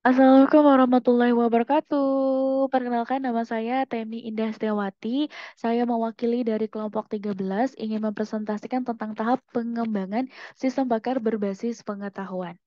Assalamualaikum warahmatullahi wabarakatuh. Perkenalkan nama saya Temi Indah Setiawati. Saya mewakili dari kelompok 13 ingin mempresentasikan tentang tahap pengembangan sistem bakar berbasis pengetahuan.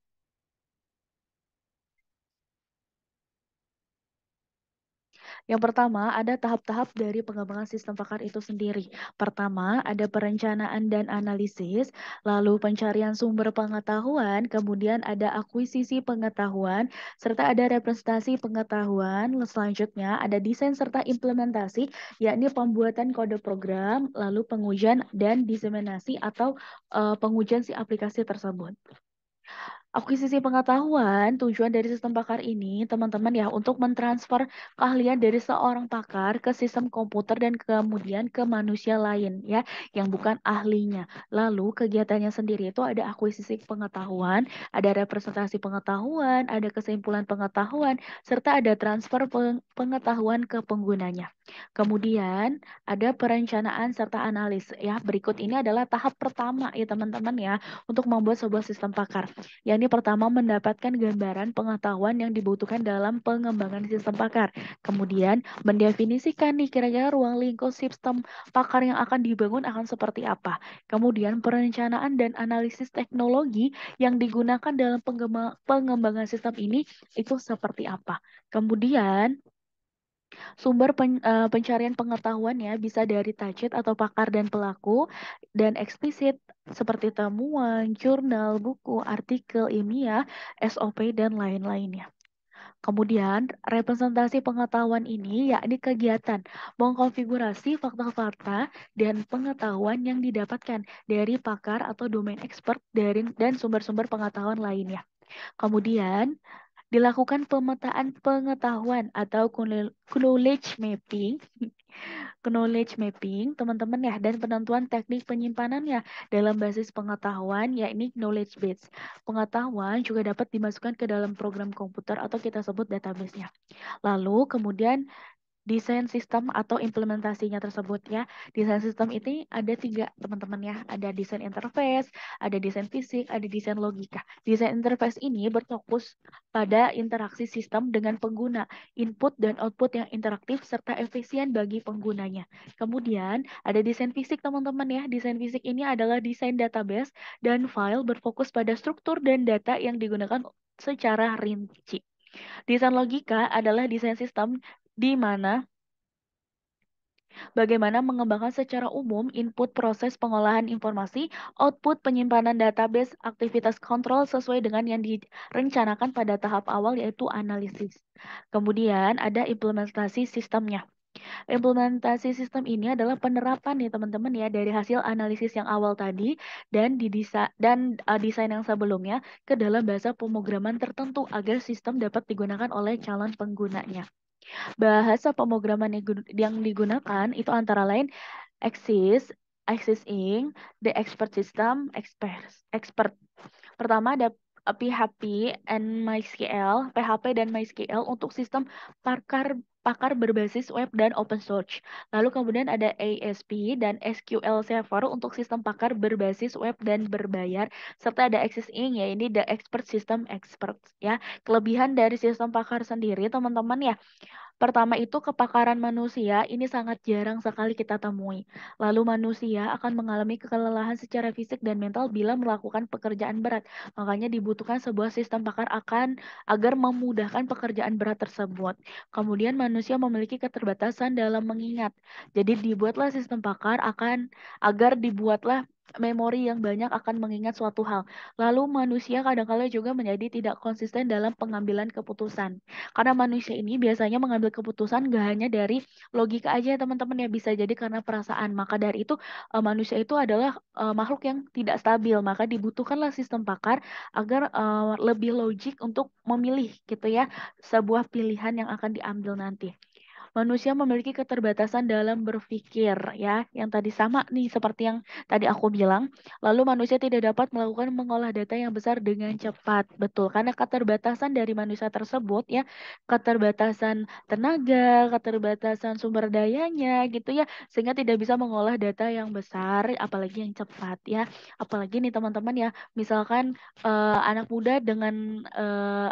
Yang pertama, ada tahap-tahap dari pengembangan sistem pakar itu sendiri. Pertama, ada perencanaan dan analisis, lalu pencarian sumber pengetahuan, kemudian ada akuisisi pengetahuan, serta ada representasi pengetahuan. Selanjutnya, ada desain serta implementasi, yakni pembuatan kode program, lalu pengujian dan diseminasi atau pengujian si aplikasi tersebut. Akuisisi pengetahuan, tujuan dari sistem pakar ini, teman-teman ya, untuk mentransfer keahlian dari seorang pakar ke sistem komputer dan kemudian ke manusia lain ya, yang bukan ahlinya. Lalu kegiatannya sendiri itu ada akuisisi pengetahuan, ada representasi pengetahuan, ada kesimpulan pengetahuan, serta ada transfer pengetahuan ke penggunanya. Kemudian ada perencanaan serta analis ya. Berikut ini adalah tahap pertama ya teman-teman ya untuk membuat sebuah sistem pakar, yakni pertama mendapatkan gambaran pengetahuan yang dibutuhkan dalam pengembangan sistem pakar. Kemudian mendefinisikan nih kira-kira ruang lingkup sistem pakar yang akan dibangun akan seperti apa. Kemudian perencanaan dan analisis teknologi yang digunakan dalam pengembangan sistem ini itu seperti apa. Kemudian sumber pencarian pengetahuan ya bisa dari target atau pakar dan pelaku dan eksplisit seperti temuan, jurnal, buku, artikel ilmiah, SOP dan lain-lainnya. Kemudian, representasi pengetahuan ini yakni kegiatan mengkonfigurasi fakta-fakta dan pengetahuan yang didapatkan dari pakar atau domain expert dari dan sumber-sumber pengetahuan lainnya. Kemudian, dilakukan pemetaan pengetahuan atau knowledge mapping, teman-teman ya, dan penentuan teknik penyimpanannya dalam basis pengetahuan, yakni knowledge base. Pengetahuan juga dapat dimasukkan ke dalam program komputer atau kita sebut database-nya. Lalu kemudian desain sistem atau implementasinya tersebut ya. Desain sistem ini ada tiga teman-teman ya. Ada desain interface, ada desain fisik, ada desain logika. Desain interface ini berfokus pada interaksi sistem dengan pengguna, input dan output yang interaktif serta efisien bagi penggunanya. Kemudian ada desain fisik teman-teman ya. Desain fisik ini adalah desain database dan file berfokus pada struktur dan data yang digunakan secara rinci. Desain logika adalah desain sistem di mana bagaimana mengembangkan secara umum input proses pengolahan informasi, output penyimpanan database, aktivitas kontrol sesuai dengan yang direncanakan pada tahap awal yaitu analisis. Kemudian ada implementasi sistemnya. Implementasi sistem ini adalah penerapan nih teman-teman ya dari hasil analisis yang awal tadi dan desain yang sebelumnya ke dalam bahasa pemrograman tertentu agar sistem dapat digunakan oleh calon penggunanya. Bahasa pemrograman yang digunakan itu antara lain Axis, Axis Inc., The Expert System, Expert. Pertama ada PHP and MySQL, PHP dan MySQL untuk sistem pakar pakar berbasis web dan open source. Lalu kemudian ada ASP dan SQL Server untuk sistem pakar berbasis web dan berbayar, serta ada Axis Inc. ya ini The Expert System Expert ya. Kelebihan dari sistem pakar sendiri teman-teman ya, pertama itu kepakaran manusia ini sangat jarang sekali kita temui. Lalu manusia akan mengalami kelelahan secara fisik dan mental bila melakukan pekerjaan berat. Makanya dibutuhkan sebuah sistem pakar agar memudahkan pekerjaan berat tersebut. Kemudian manusia memiliki keterbatasan dalam mengingat. Jadi dibuatlah memori yang banyak akan mengingat suatu hal. Lalu manusia kadang-kala juga menjadi tidak konsisten dalam pengambilan keputusan. Karena manusia ini biasanya mengambil keputusan gak hanya dari logika aja ya teman-teman ya, bisa jadi karena perasaan. Maka dari itu manusia itu adalah makhluk yang tidak stabil. Maka dibutuhkanlah sistem pakar agar lebih logik untuk memilih gitu ya sebuah pilihan yang akan diambil nanti. Manusia memiliki keterbatasan dalam berpikir ya, yang tadi sama nih seperti yang tadi aku bilang. Lalu manusia tidak dapat melakukan mengolah data yang besar dengan cepat. Betul, karena keterbatasan dari manusia tersebut ya, keterbatasan tenaga, keterbatasan sumber dayanya gitu ya, sehingga tidak bisa mengolah data yang besar apalagi yang cepat ya. Apalagi nih teman-teman ya, misalkan anak muda dengan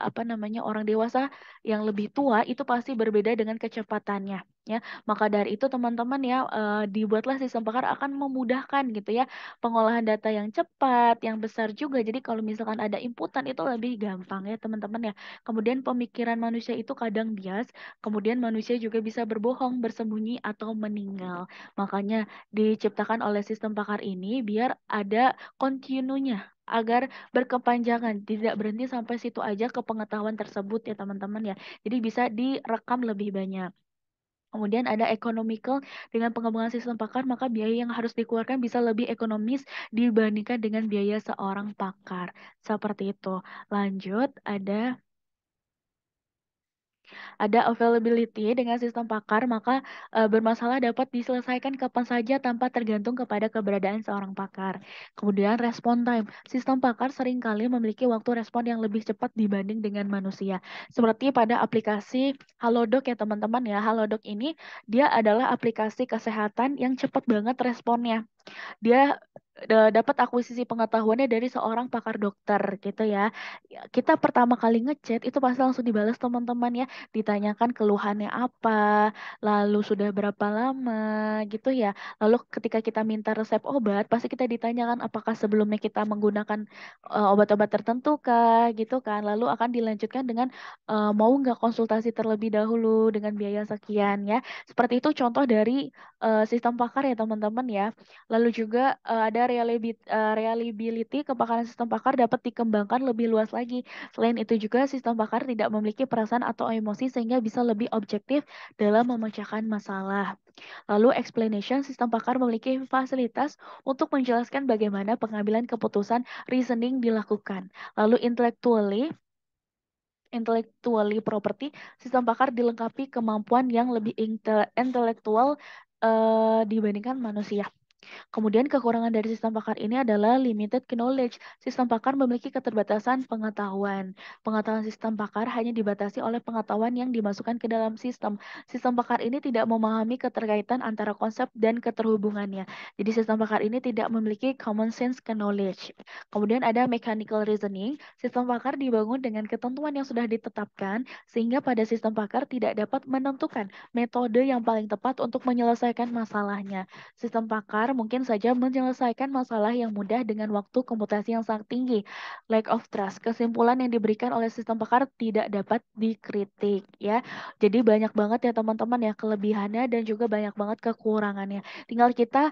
apa namanya orang dewasa yang lebih tua itu pasti berbeda dengan kecepatannya ya. Maka dari itu teman-teman ya dibuatlah sistem pakar akan memudahkan gitu ya pengolahan data yang cepat, yang besar juga. Jadi kalau misalkan ada inputan itu lebih gampang ya teman-teman ya. Kemudian pemikiran manusia itu kadang bias, kemudian manusia juga bisa berbohong, bersembunyi atau meninggal. Makanya diciptakan oleh sistem pakar ini biar ada kontinunya agar berkepanjangan, tidak berhenti sampai situ aja ke pengetahuan tersebut ya teman-teman ya. Jadi bisa direkam lebih banyak. Kemudian ada economical, dengan pengembangan sistem pakar maka biaya yang harus dikeluarkan bisa lebih ekonomis dibandingkan dengan biaya seorang pakar. Seperti itu. Lanjut, ada availability dengan sistem pakar, maka bermasalah dapat diselesaikan kapan saja tanpa tergantung kepada keberadaan seorang pakar. Kemudian respon time. Sistem pakar seringkali memiliki waktu respon yang lebih cepat dibanding dengan manusia. Seperti pada aplikasi Halodoc ya teman-teman ya. Halodoc ini dia adalah aplikasi kesehatan yang cepat banget responnya. Dia dapat akuisisi pengetahuannya dari seorang pakar dokter gitu ya. Kita pertama kali ngechat itu pasti langsung dibalas teman-teman ya, ditanyakan keluhannya apa, lalu sudah berapa lama gitu ya. Lalu ketika kita minta resep obat, pasti kita ditanyakan apakah sebelumnya kita menggunakan obat-obat tertentu kah gitu kan. Lalu akan dilanjutkan dengan mau nggak konsultasi terlebih dahulu dengan biaya sekian ya. Seperti itu contoh dari sistem pakar ya teman-teman ya. Lalu juga ada reliability, kepakaran sistem pakar dapat dikembangkan lebih luas lagi. Selain itu juga sistem pakar tidak memiliki perasaan atau emosi sehingga bisa lebih objektif dalam memecahkan masalah. Lalu explanation, sistem pakar memiliki fasilitas untuk menjelaskan bagaimana pengambilan keputusan reasoning dilakukan. Lalu intellectually property, sistem pakar dilengkapi kemampuan yang lebih intelektual dibandingkan manusia. Kemudian kekurangan dari sistem pakar ini adalah limited knowledge. Sistem pakar memiliki keterbatasan pengetahuan. Pengetahuan sistem pakar hanya dibatasi oleh pengetahuan yang dimasukkan ke dalam sistem. Sistem pakar ini tidak memahami keterkaitan antara konsep dan keterhubungannya. Jadi sistem pakar ini tidak memiliki common sense knowledge. Kemudian ada mechanical reasoning. Sistem pakar dibangun dengan ketentuan yang sudah ditetapkan sehingga pada sistem pakar tidak dapat menentukan metode yang paling tepat untuk menyelesaikan masalahnya. Sistem pakar mungkin saja menyelesaikan masalah yang mudah dengan waktu komputasi yang sangat tinggi. Lack of trust, kesimpulan yang diberikan oleh sistem pakar tidak dapat dikritik ya. Jadi banyak banget ya teman-teman ya kelebihannya dan juga banyak banget kekurangannya. Tinggal kita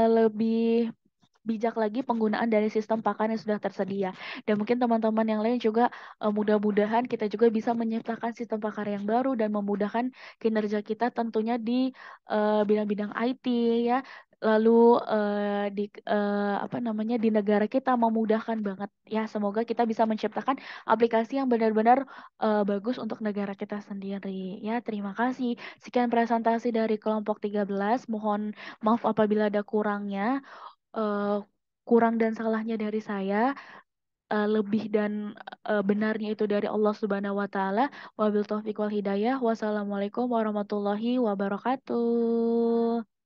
lebih bijak lagi penggunaan dari sistem pakar yang sudah tersedia. Dan mungkin teman-teman yang lain juga mudah-mudahan kita juga bisa menciptakan sistem pakar yang baru dan memudahkan kinerja kita tentunya di bidang-bidang IT ya. Lalu apa namanya di negara kita memudahkan banget ya. Semoga kita bisa menciptakan aplikasi yang benar-benar bagus untuk negara kita sendiri ya. Terima kasih. Sekian presentasi dari kelompok 13. Mohon maaf apabila ada kurangnya eh, kurang dan salahnya dari saya, lebih dan benarnya itu dari Allah Subhanahu wa taala. Wabil taufiq wal hidayah. Wassalamualaikum warahmatullahi wabarakatuh.